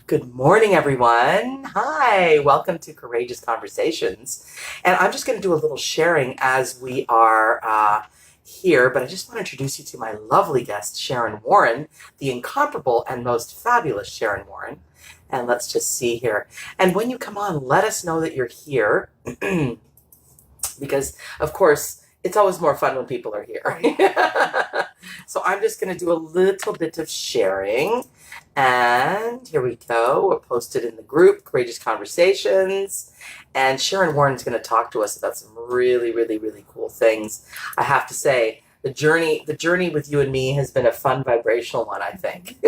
Good morning, everyone. Hi, welcome to Courageous Conversations. And I'm just going to do a little sharing as we are here, but I just want to introduce you to my lovely guest, Sharon Warren, the incomparable and most fabulous Sharon Warren. And let's just see here. And when you come on, let us know that you're here, because, of course, it's always more fun when people are here. So I'm just going to do a little bit of sharing. And here we go. We'll post it in the group, Courageous Conversations. And Sharon Warren is going to talk to us about some really, really, really cool things. I have to say, the journey with you and me has been a fun, vibrational one, I think.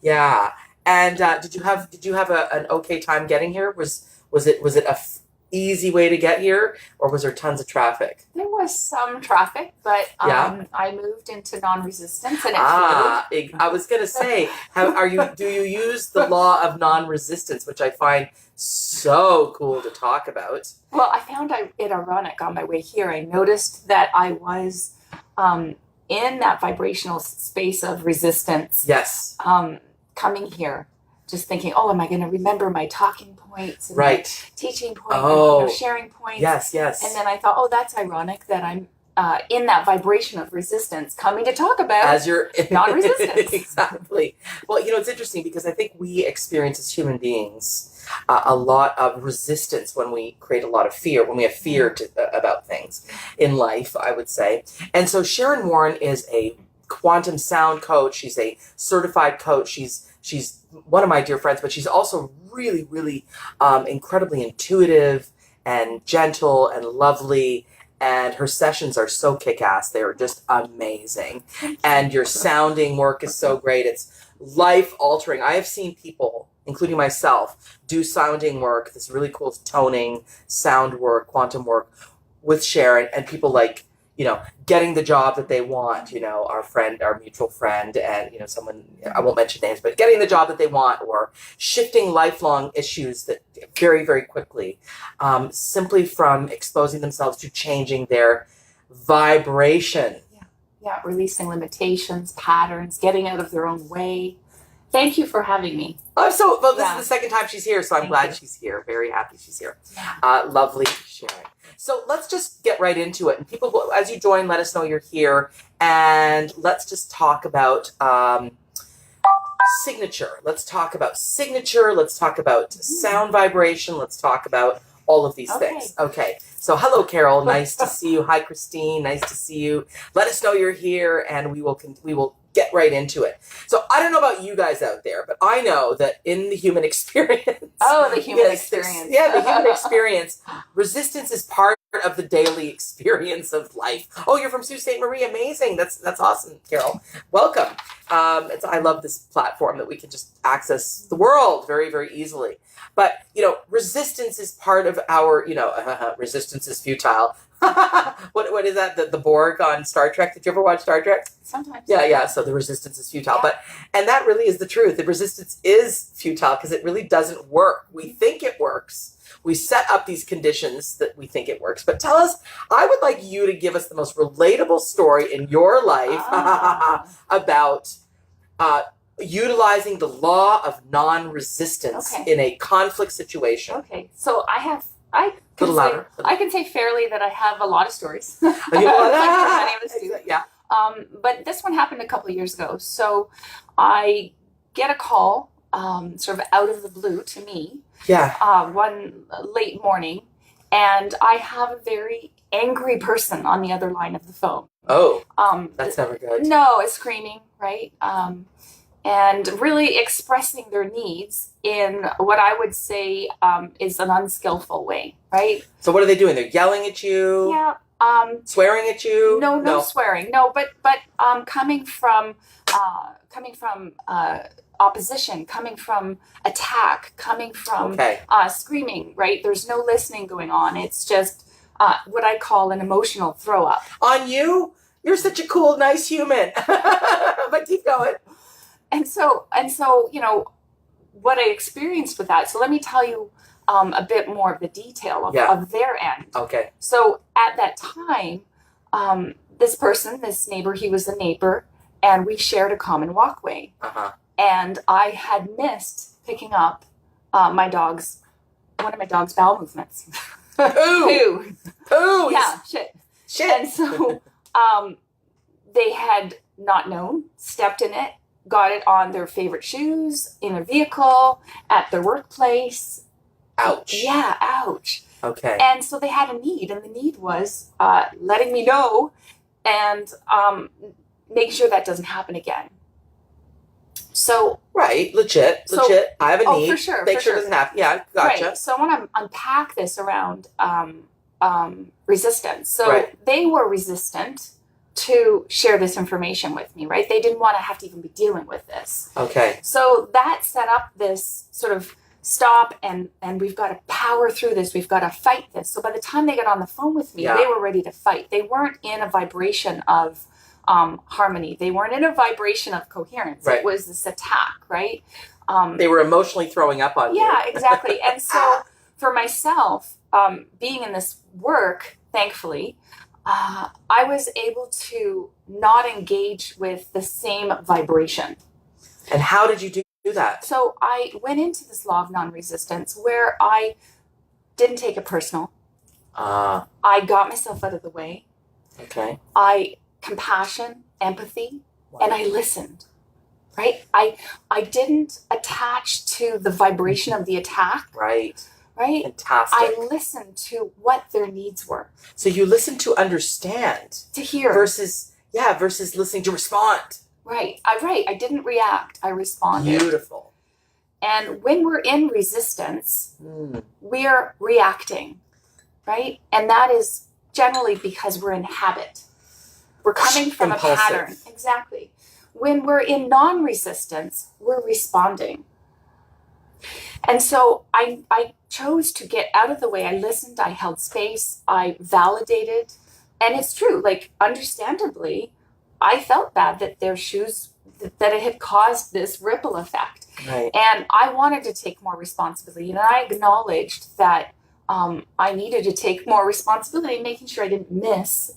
Yeah. And did you have an okay time getting here? Was it a easy way to get here, or was there tons of traffic? There was some traffic, but Yeah. I moved into non-resistance and it I was gonna say, do you use the law of non-resistance, which I find so cool to talk about? Well, I found it ironic on my way here. I noticed that I was in that vibrational space of resistance. Yes. Coming here, just thinking, oh, am I going to remember my talking points and Right. my teaching points, Oh. and sharing points? Yes. And then I thought, oh, that's ironic that I'm in that vibration of resistance coming to talk about As you're non-resistance. Exactly. Well, it's interesting because I think we experience as human beings a lot of resistance when we create a lot of fear, when we have fear about things in life, I would say. And so Sharon Warren is a quantum sound coach. She's a certified coach. She's one of my dear friends, but she's also really, really incredibly intuitive and gentle and lovely. And her sessions are so kick-ass. They are just amazing. And your sounding work is so great. It's life-altering. I have seen people, including myself, do sounding work, this really cool toning, sound work, quantum work with Sharon, and people getting the job that they want, our mutual friend, and, someone, I won't mention names, but getting the job that they want, or shifting lifelong issues that very, very quickly, simply from exposing themselves to changing their vibration. Yeah, releasing limitations, patterns, getting out of their own way. Thank you for having me. This is the second time she's here, so I'm glad she's here. Very happy she's here. Lovely sharing. So let's just get right into it. And people, as you join, let us know you're here. And let's just talk about signature. Let's talk about signature. Let's talk about sound vibration. Let's talk about all of these things. Okay. So hello, Carol. Nice to see you. Hi, Christine. Nice to see you. Let us know you're here, and we will get right into it. So I don't know about you guys out there, but I know that in the human experience. Oh, the human experience. Yeah, the human experience. Resistance is part of the daily experience of life. Oh, you're from Sault Ste. Marie. Amazing. That's awesome, Carol. Welcome. I love this platform that we can just access the world very, very easily. But, resistance is part of our, resistance is futile. What is that? The Borg on Star Trek? Did you ever watch Star Trek? Sometimes. Yeah. So the resistance is futile. Yeah. And that really is the truth. The resistance is futile because it really doesn't work. We think it works. We set up these conditions that we think it works. But tell us, I would like you to give us the most relatable story in your life about utilizing the law of non-resistance in a conflict situation. Okay. So I can say fairly that I have a lot of stories. Many of us do. Yeah. But this one happened a couple of years ago. So I get a call, sort of out of the blue to me. Yeah. One late morning, and I have a very angry person on the other line of the phone. Oh. That's never good. No, it's screaming, right? And really expressing their needs in what I would say is an unskillful way, right? So what are they doing? They're yelling at you? Yeah. Swearing at you? No swearing. No, but coming from opposition, coming from attack, coming from screaming, right? There's no listening going on. It's just what I call an emotional throw up. On you? You're such a cool, nice human. But keep going. And so, what I experienced with that. So let me tell you a bit more of the detail of their end. Okay. So at that time, this neighbor, he was a neighbor, and we shared a common walkway. and I had missed picking up one of my dog's bowel movements. Poo. Poo. Yeah, shit. And so they had not known, stepped in it, got it on their favorite shoes, in a vehicle, at their workplace. Ouch. Yeah, ouch. Okay. And so they had a need, and the need was letting me know and make sure that doesn't happen again. So right, legit. I have a need. For sure. Make sure it doesn't happen. Yeah, gotcha. Right. So I want to unpack this around resistance. So they were resistant to share this information with me, right? They didn't want to have to even be dealing with this. Okay. So that set up this sort of stop, and we've got to power through this. We've got to fight this. So by the time they got on the phone with me, they were ready to fight. They weren't in a vibration of harmony. They weren't in a vibration of coherence. Right. It was this attack, right? They were emotionally throwing up on you. Yeah, exactly. And so for myself, being in this work, thankfully, I was able to not engage with the same vibration. And how did you do that? So I went into this law of non-resistance where I didn't take it personal. I got myself out of the way. Okay. Compassion, empathy, and I listened. Right? I didn't attach to the vibration of the attack. Right. Right? Fantastic. I listened to what their needs were. So you listened to understand. To hear. Versus listening to respond. Right. I didn't react. I responded. Beautiful. And when we're in resistance, we're reacting. Right? And that is generally because we're in habit. We're coming from impulsive. A pattern. Exactly. When we're in non-resistance, we're responding. And so I chose to get out of the way. I listened, I held space, I validated. And it's true, like, understandably, I felt bad that their shoes, that it had caused this ripple effect. Right. And I wanted to take more responsibility. And I acknowledged that I needed to take more responsibility, making sure I didn't miss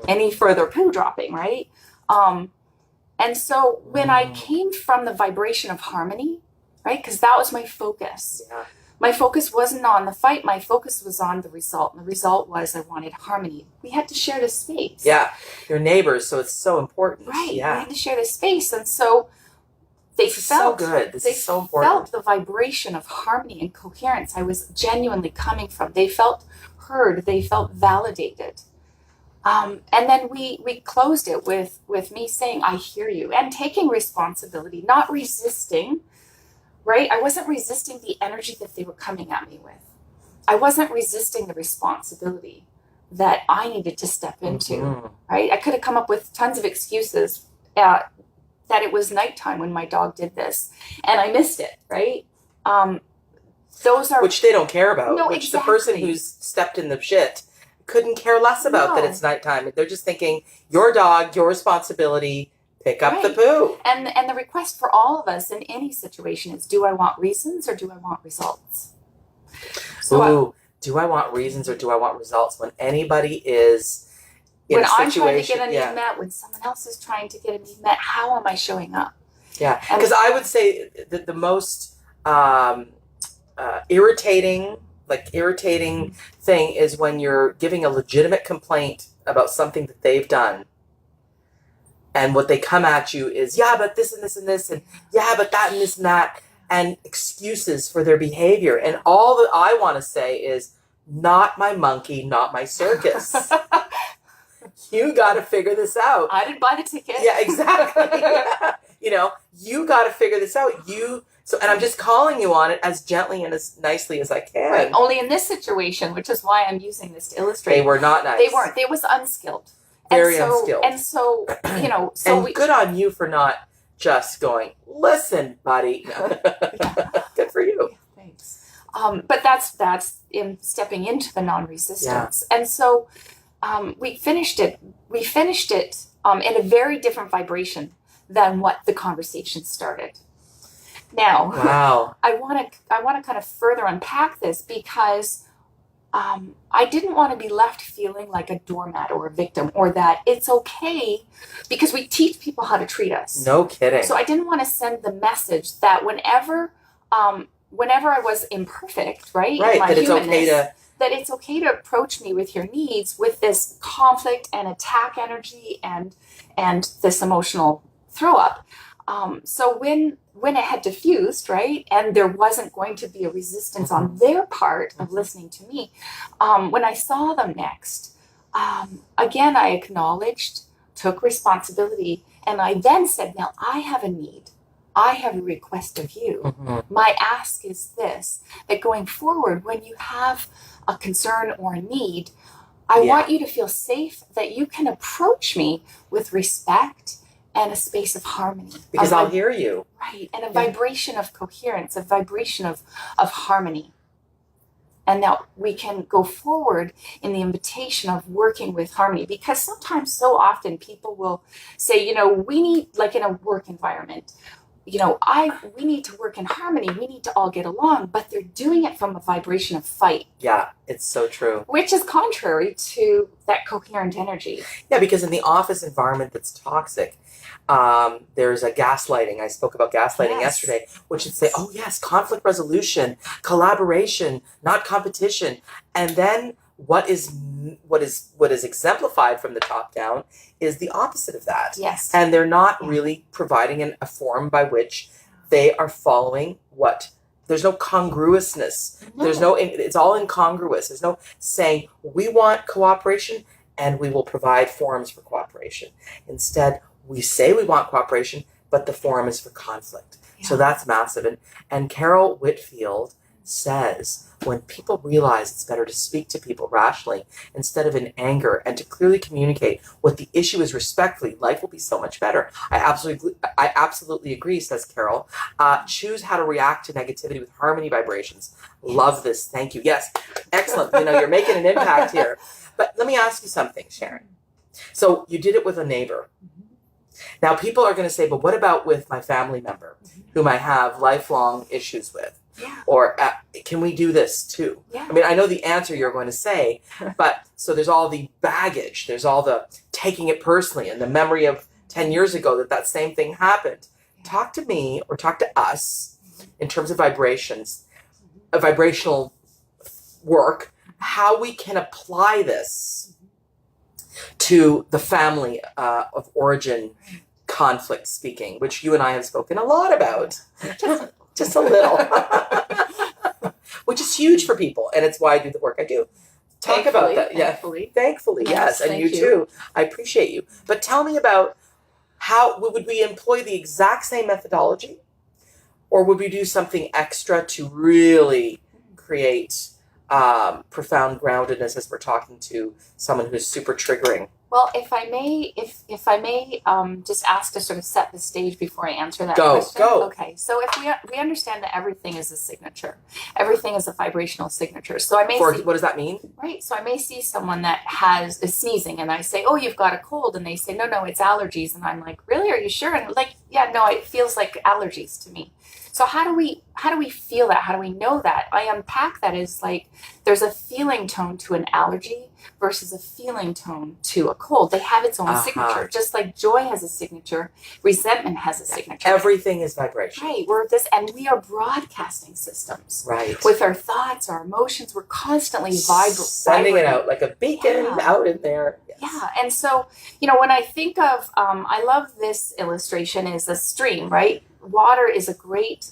any further poo dropping, right? And so when I came from the vibration of harmony, right, because that was my focus. Yeah. My focus wasn't on the fight. My focus was on the result. And the result was I wanted harmony. We had to share this space. Yeah, your neighbors, so it's so important. Right, yeah. We had to share this space. And so they felt so good. This is so important. They felt the vibration of harmony and coherence I was genuinely coming from. They felt heard. They felt validated. And then we closed it with me saying, I hear you, and taking responsibility, not resisting, right? I wasn't resisting the energy that they were coming at me with. I wasn't resisting the responsibility that I needed to step into, right? I could have come up with tons of excuses that it was nighttime when my dog did this, and I missed it, right? Those are... Which they don't care about. No, which exactly. The person who's stepped in the shit couldn't care less about that it's nighttime. They're just thinking, your dog, your responsibility, pick up the poo. And the request for all of us in any situation is, do I want reasons or do I want results? So do I want reasons or do I want results? When anybody is in when a I'm situation, trying to get a need met, when someone else is trying to get a need met, how am I showing up? Yeah, because I would say that the most irritating thing is when you're giving a legitimate complaint about something that they've done, and what they come at you is, yeah, but this and this and this, and yeah, but that and this and that, and excuses for their behavior. And all that I want to say is, not my monkey, not my circus. You got to figure this out. I didn't buy the ticket. Yeah, exactly. You got to figure this out. And I'm just calling you on it as gently and as nicely as I can. Right. Only in this situation, which is why I'm using this to illustrate. They were not nice. They weren't. They was unskilled. Very unskilled. And so, good on you for not just going, listen, buddy. Good for you. Yeah, thanks. But that's in stepping into the non-resistance. Yeah. And so we finished it. We finished it in a very different vibration than what the conversation started. Now, wow. I want to kind of further unpack this, because I didn't want to be left feeling like a doormat or a victim, or that it's okay, because we teach people how to treat us. No kidding. So I didn't want to send the message that whenever I was imperfect, right, in my that it's humanness, okay to that it's okay to approach me with your needs with this conflict and attack energy and this emotional throw up. So when it had diffused, right, and there wasn't going to be a resistance on their part of listening to me, when I saw them next, again, I acknowledged, took responsibility, and I then said, now I have a need. I have a request of you. Mm-hmm. My ask is this, that going forward, when you have a concern or a need, I want you to feel safe, that you can approach me with respect and a space of harmony. Because I'll hear you. Right, and a vibration of coherence, a vibration of harmony. And that we can go forward in the invitation of working with harmony. Because sometimes, so often, people will say, we need, like in a work environment, we need to work in harmony. We need to all get along, but they're doing it from a vibration of fight. Yeah, it's so true. Which is contrary to that coherent energy. Yeah, because in the office environment that's toxic, there's a gaslighting. I spoke about gaslighting yesterday, which would say, oh yes, conflict resolution, collaboration, not competition. And then what is exemplified from the top down is the opposite of that. Yes. And they're not really providing a form by which they are following there's no congruousness. No. It's all incongruous. There's no saying, we want cooperation and we will provide forums for cooperation. Instead, we say we want cooperation, but the forum is for conflict. Yeah. So that's massive. And Carol Whitfield says, when people realize it's better to speak to people rationally instead of in anger, and to clearly communicate what the issue is respectfully, life will be so much better. I absolutely agree, says Carol. Choose how to react to negativity with harmony vibrations. Yes. Love this. Thank you. Yes. Excellent. You're making an impact here. But let me ask you something, Sharon. So you did it with a neighbor. Now people are going to say, but what about with my family member whom I have lifelong issues with? Yeah. Or can we do this too? Yeah. I mean, I know the answer you're going to say, but so there's all the baggage, there's all the taking it personally and the memory of 10 years ago that same thing happened. Yeah. Talk to me or talk to us in terms of vibrations, a vibrational work, how we can apply this to the family of origin conflict speaking, which you and I have spoken a lot about. Just a little. Which is huge for people, and it's why I do the work I do. Talk about that. Yeah. Thankfully, yes. And you too. I appreciate you. But tell me about how would we employ the exact same methodology, or would we do something extra to really create profound groundedness as we're talking to someone who's super triggering? Well, if I may, just ask to sort of set the stage before I answer that question. Go. Okay. So if we understand that everything is a signature, everything is a vibrational signature. So I may what does that mean? Right. So I may see someone that is sneezing, and I say, "Oh, you've got a cold," and they say, "No, it's allergies," and I'm like, "Really? Are you sure?" And like, "Yeah, no, it feels like allergies to me." So how do we feel that? How do we know that? I unpack that as like there's a feeling tone to an allergy versus a feeling tone to a cold. They have its own signature, just like joy has a signature, resentment has a signature. Everything is vibration. Right. And we are broadcasting systems. Right. With our thoughts, our emotions, we're constantly sending it out like a beacon out in there. Yes. Yeah. And so, when I think of, I love this illustration is a stream, right? Water is a great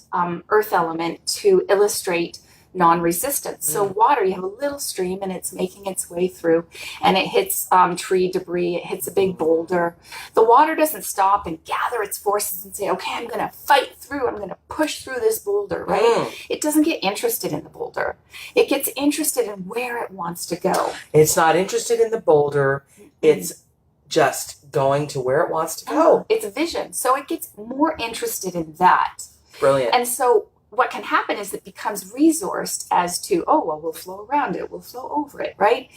earth element to illustrate non-resistance. So water, you have a little stream and it's making its way through and it hits tree debris, it hits a big boulder. The water doesn't stop and gather its forces and say, okay, I'm going to fight through, I'm going to push through this boulder, right? It doesn't get interested in the boulder. It gets interested in where it wants to go. It's not interested in the boulder. It's just going to where it wants to go. It's vision. So it gets more interested in that. Brilliant. And so what can happen is it becomes resourced as to, we'll flow around it, we'll flow over it, right?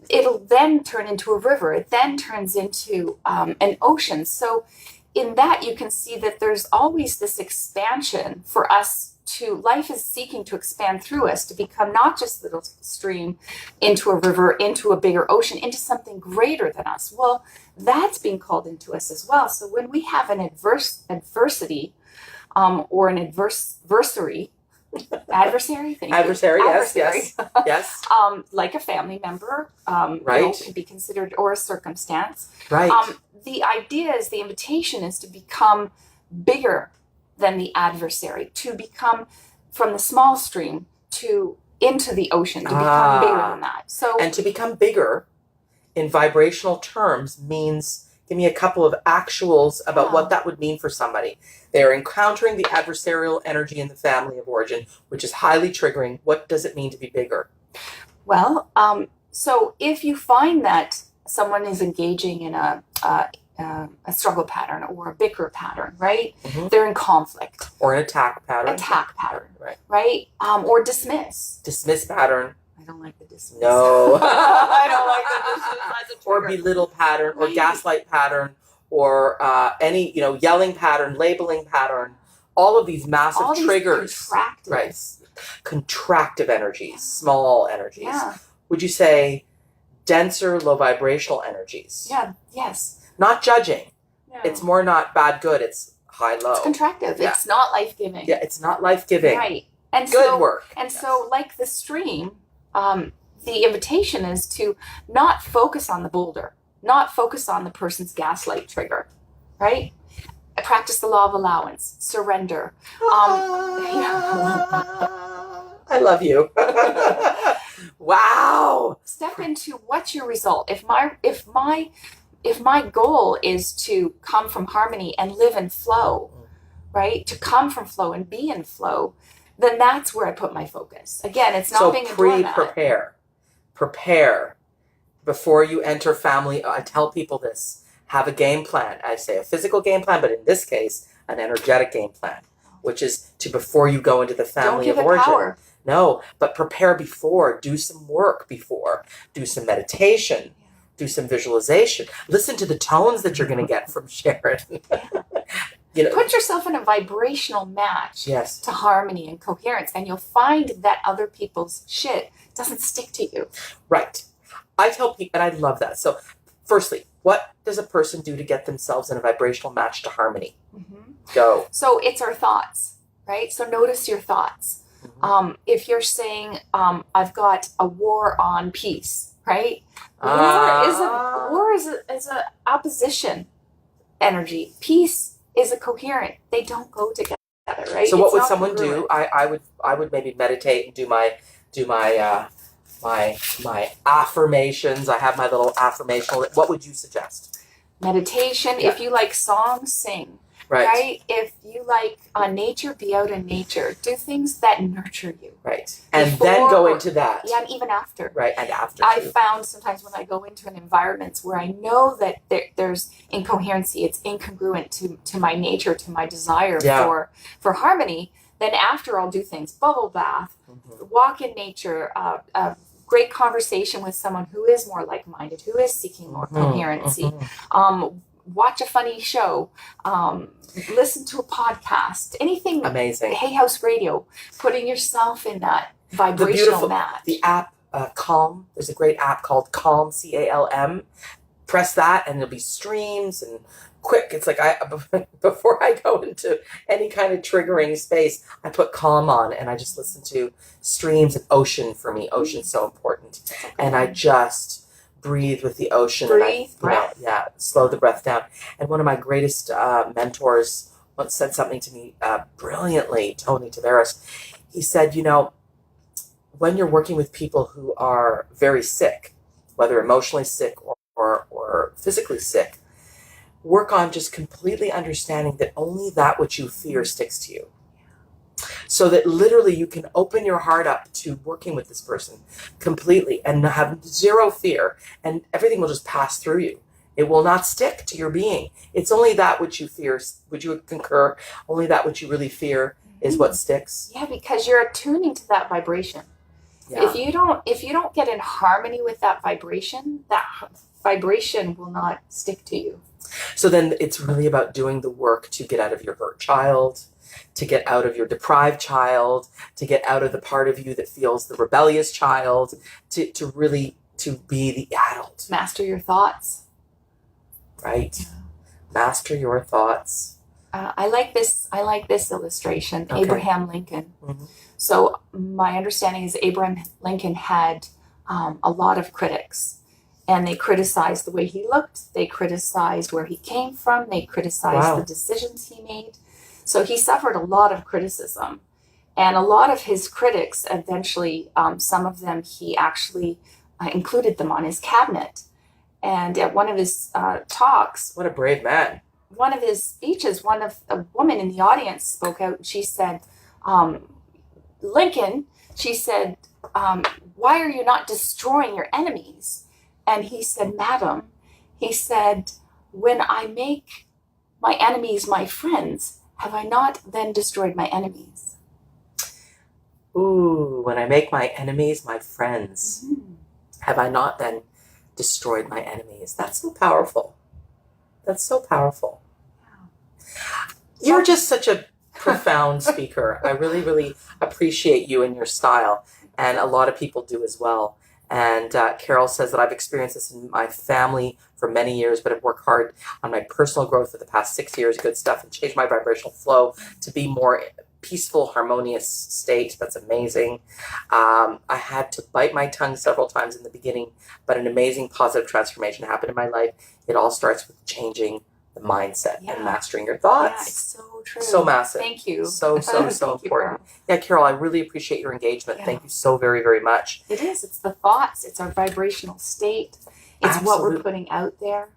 It'll then turn into a river. It then turns into an ocean. So in that, you can see that there's always this expansion for us life is seeking to expand through us to become not just a little stream into a river, into a bigger ocean, into something greater than us. Well, that's being called into us as well. So when we have an adversity, or an adversary, adversary, thank you. Adversary, yes. Like a family member, Right. can be considered, or a circumstance. Right. The idea is, the invitation is to become bigger than the adversary, to become from the small stream into the ocean, to become bigger than that. So, and to become bigger in vibrational terms means, give me a couple of actuals about what that would mean for somebody. They're encountering the adversarial energy in the family of origin, which is highly triggering. What does it mean to be bigger? Well, so if you find that someone is engaging in a struggle pattern or a bicker pattern, right? Mm-hmm. They're in conflict. Or an attack pattern. Right? Or dismiss. Dismiss pattern. I don't like the dismiss. No. I don't like the dismiss. Or belittle pattern, or gaslight pattern, or any, yelling pattern, labeling pattern. All of these massive triggers. Right. Contractive energies, small energies. Yeah. Would you say denser, low vibrational energies? Yeah. Yes. Not judging. No. It's more not bad, good. It's high, low. It's contractive. Yeah. It's not life-giving. Yeah, it's not life-giving. Right. And good work. And so, like the stream, the invitation is to not focus on the boulder, not focus on the person's gaslight trigger, right? Practice the law of allowance, surrender. I love you. Wow. Step into what's your result. If my goal is to come from harmony and live in flow, right? To come from flow and be in flow, then that's where I put my focus. Again, it's not being a doormat. Prepare before you enter family. I tell people this. Have a game plan. I say a physical game plan, but in this case, an energetic game plan, which is to before you go into the family of origin. Power. No, but prepare before. Do some work before. Do some meditation. Do some visualization. Listen to the tones that you're going to get from Sharon. Put yourself in a vibrational match to harmony and coherence, and you'll find that other people's shit doesn't stick to you. Right. I tell people, and I love that. So, firstly, what does a person do to get themselves in a vibrational match to harmony? Mm-hmm. Go. So it's our thoughts, right? So notice your thoughts. Mm-hmm. If you're saying, I've got a war on peace, right? War is a opposition energy. Peace is a coherent. They don't go together, right? So what would someone do? I would maybe meditate and do my affirmations. I have my little affirmation. What would you suggest? Meditation. Yeah. If you like songs, sing. Right. If you like nature, be out in nature. Do things that nurture you. Right. And then go into that. Yeah, and even after. Right, and after. I found sometimes when I go into an environment where I know that there's incoherency, it's incongruent to my nature, to my desire for harmony, then after I'll do things. Bubble bath, walk in nature, great conversation with someone who is more like-minded, who is seeking more coherency. Watch a funny show, listen to a podcast, anything amazing. Hay House Radio, putting yourself in that vibrational match. The app Calm, there's a great app called Calm, CALM. Press that and there'll be streams and quick. It's like before I go into any kind of triggering space, I put Calm on and I just listen to streams and ocean for me. Ocean's so important. And I just breathe with the ocean. Breath. Slow the breath down. And one of my greatest mentors once said something to me brilliantly, Tony Tavares. He said, when you're working with people who are very sick, whether emotionally sick or physically sick, work on just completely understanding that only that which you fear sticks to you. So that literally you can open your heart up to working with this person completely and have zero fear, and everything will just pass through you. It will not stick to your being. It's only that which you fear. Would you concur? Only that which you really fear is what sticks. Yeah, because you're attuning to that vibration. Yeah. If you don't get in harmony with that vibration will not stick to you. So then it's really about doing the work to get out of your hurt child, to get out of your deprived child, to get out of the part of you that feels the rebellious child, to really to be the adult. Master your thoughts. Right. Yeah. Master your thoughts. I like this illustration. Okay. Abraham Lincoln. Mm-hmm. So my understanding is Abraham Lincoln had a lot of critics, and they criticized the way he looked. They criticized where he came from. They criticized the decisions he made. So he suffered a lot of criticism, and a lot of his critics eventually, some of them he actually included them on his cabinet. And at one of his talks, what a brave man. One of his speeches, a woman in the audience spoke out, and she said, Lincoln, she said, why are you not destroying your enemies? And he said, Madam, he said, when I make my enemies my friends, have I not then destroyed my enemies? Ooh, when I make my enemies my friends, have I not then destroyed my enemies? That's so powerful. That's so powerful. You're just such a profound speaker. I really, really appreciate you and your style, and a lot of people do as well. And Carol says that I've experienced this in my family for many years, but I've worked hard on my personal growth for the past 6 years, good stuff, and changed my vibrational flow to be more peaceful, harmonious state. That's amazing. I had to bite my tongue several times in the beginning, but an amazing positive transformation happened in my life. It all starts with changing the mindset and mastering your thoughts. Yeah, it's so true. So massive. Thank you. So important. Yeah, Carol, I really appreciate your engagement. Yeah. Thank you so very, very much. It is. It's the thoughts. It's our vibrational state. It's what we're putting out there.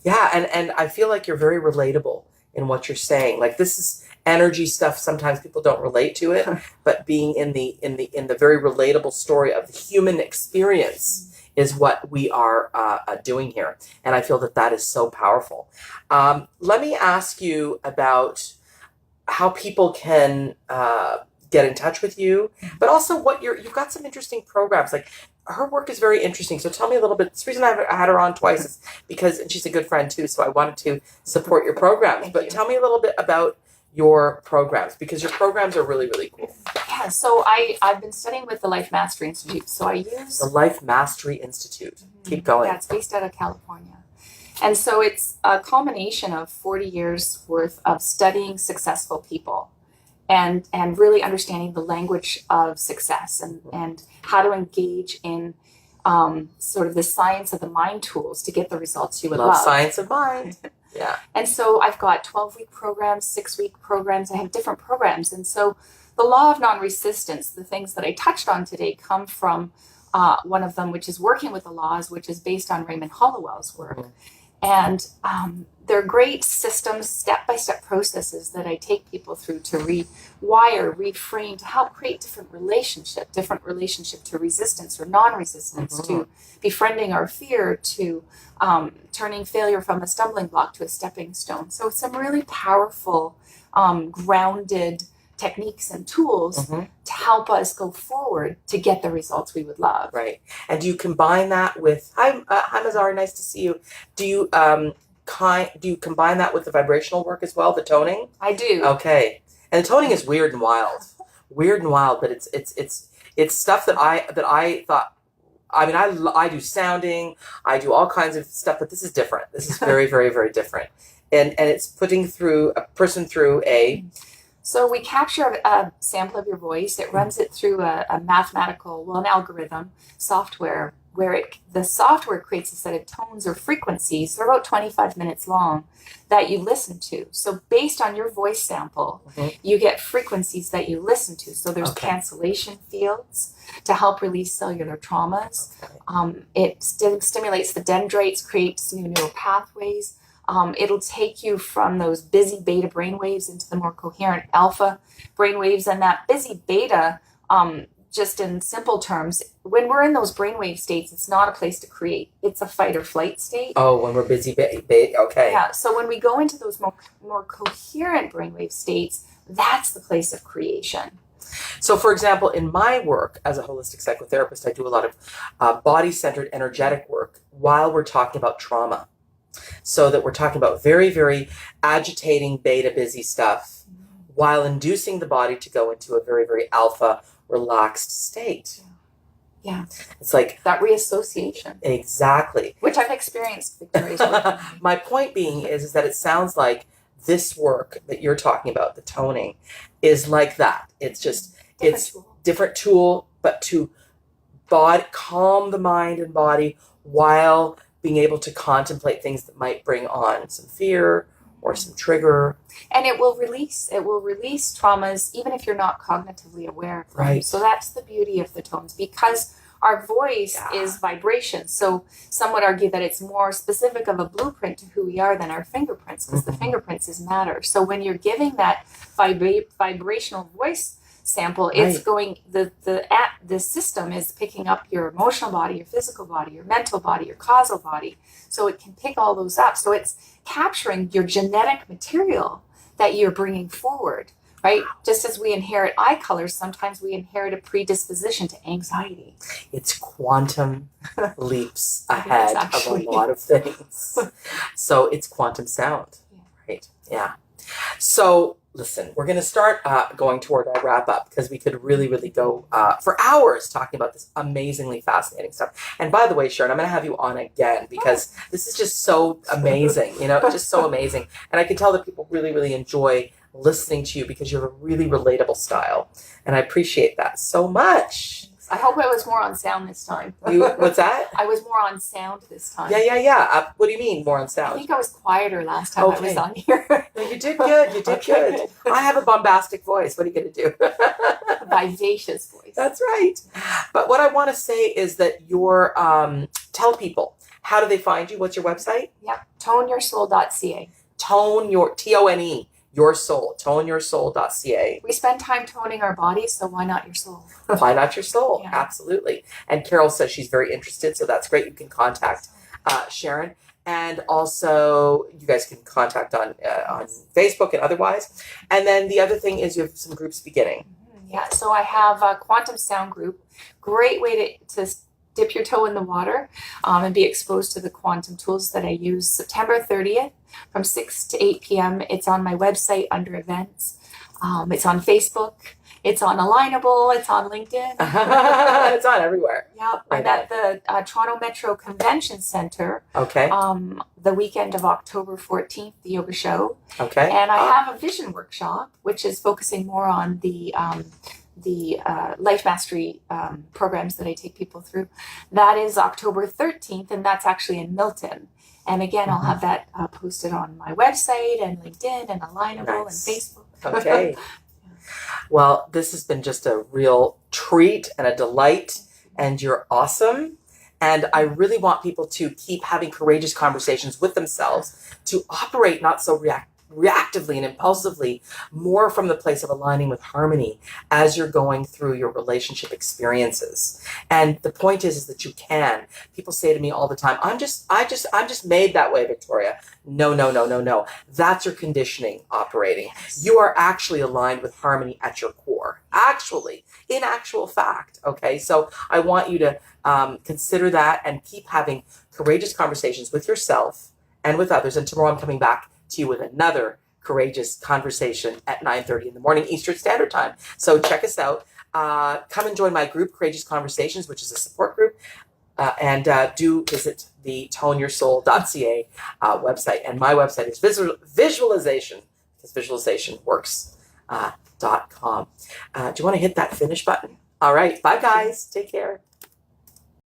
Yeah, and I feel like you're very relatable in what you're saying. Like, this is energy stuff. Sometimes people don't relate to it, but being in the very relatable story of the human experience is what we are doing here. And I feel that is so powerful. Let me ask you about how people can get in touch with you, but also what you've got some interesting programs. Like, her work is very interesting. So tell me a little bit. The reason I had her on twice is because, and she's a good friend too, so I wanted to support your programs. But tell me a little bit about your programs, because your programs are really, really cool. Yeah, so I've been studying with the Life Mastery Institute. So I use the Life Mastery Institute. Keep going. Yeah, it's based out of California. And so it's a culmination of 40 years worth of studying successful people and really understanding the language of success and how to engage in sort of the science of the mind tools to get the results you would love. Science of mind. Yeah. And so I've got 12-week programs, 6-week programs. I have different programs. And so the law of non-resistance, the things that I touched on today, come from one of them, which is working with the laws, which is based on Raymond Hollowell's work. Mm-hmm. And they're great systems, step-by-step processes that I take people through to rewire, reframe, to help create different relationship to resistance or non-resistance, to befriending our fear, to turning failure from a stumbling block to a stepping stone. So some really powerful, grounded techniques and tools to help us go forward to get the results we would love. Right. And do you combine that with, hi Mazari, nice to see you. Do you combine that with the vibrational work as well, the toning? I do. Okay. And the toning is weird and wild, but it's stuff that I thought, I mean, I do sounding, I do all kinds of stuff, but this is different. This is very, very, very different. And it's putting a person through a... So we capture a sample of your voice. It runs it through an algorithm software where the software creates a set of tones or frequencies. They're about 25 minutes long that you listen to. So based on your voice sample, you get frequencies that you listen to. So there's cancellation fields to help release cellular traumas. It stimulates the dendrites, creates new neural pathways. It'll take you from those busy beta brainwaves into the more coherent alpha brainwaves. And that busy beta, just in simple terms, when we're in those brainwave states, it's not a place to create. It's a fight or flight state. Oh, when we're busy beta, okay. Yeah, so when we go into those more coherent brainwave states, that's the place of creation. So, for example, in my work as a holistic psychotherapist, I do a lot of body-centered energetic work while we're talking about trauma. So that we're talking about very, very agitating beta busy stuff while inducing the body to go into a very, very alpha, relaxed state. Yeah. It's like that reassociation. Exactly. Which I've experienced, Victoria's work. My point being is that it sounds like this work that you're talking about, the toning, is like that. It's just, different tool, but to calm the mind and body while being able to contemplate things that might bring on some fear or some trigger. And it will release traumas even if you're not cognitively aware of them. Right. So that's the beauty of the tones, because our voice is vibration. So some would argue that it's more specific of a blueprint to who we are than our fingerprints, because the fingerprints is matter. So when you're giving that vibrational voice sample, it's going, the system is picking up your emotional body, your physical body, your mental body, your causal body. So it can pick all those up. So it's capturing your genetic material that you're bringing forward, right? Just as we inherit eye colors, sometimes we inherit a predisposition to anxiety. It's quantum leaps ahead of a lot of things. So it's quantum sound, right? Yeah. So listen, we're going to start going toward our wrap up, because we could really, really go for hours talking about this amazingly fascinating stuff. And by the way, Sharon, I'm going to have you on again, because this is just so amazing, just so amazing. And I can tell that people really, really enjoy listening to you, because you have a really relatable style. And I appreciate that so much. I hope I was more on sound this time. What's that? I was more on sound this time. Yeah. What do you mean, more on sound? I think I was quieter last time I was on here. No, you did good. You did good. I have a bombastic voice. What are you going to do? Vivacious voice. That's right. But what I want to say is that tell people, how do they find you? What's your website? Yeah, toneyoursoul.ca. T-O-N-E, your soul, toneyoursoul.ca. We spend time toning our bodies, so why not your soul? Why not your soul? Yeah. Absolutely. And Carol says she's very interested, so that's great. You can contact Sharon. And also, you guys can contact on Facebook and otherwise. And then the other thing is you have some groups beginning. Yeah, so I have a quantum sound group. Great way to dip your toe in the water and be exposed to the quantum tools that I use. September 30th from 6 to 8 p.m. It's on my website under events. It's on Facebook. It's on Alignable. It's on LinkedIn. It's on everywhere. Yeah, I'm at the Toronto Metro Convention Center. Okay. The weekend of October 14th, the yoga show. Okay. And I have a vision workshop, which is focusing more on the life mastery programs that I take people through. That is October 13th, and that's actually in Milton. And again, I'll have that posted on my website and LinkedIn and Alignable and Facebook. Okay. Well, this has been just a real treat and a delight, and you're awesome. And I really want people to keep having courageous conversations with themselves, to operate not so reactively and impulsively, more from the place of aligning with harmony as you're going through your relationship experiences. And the point is that you can. People say to me all the time, I'm just made that way, Victoria. No. That's your conditioning operating. You are actually aligned with harmony at your core. Actually, in actual fact. Okay. So I want you to consider that and keep having courageous conversations with yourself and with others. And tomorrow I'm coming back to you with another courageous conversation at 9:30 in the morning Eastern Standard Time. So check us out. Come and join my group, Courageous Conversations, which is a support group. And do visit the toneyoursoul.ca website. And my website is visualization, because visualizationworks.com. Do you want to hit that finish button? All right. Bye, guys. Take care.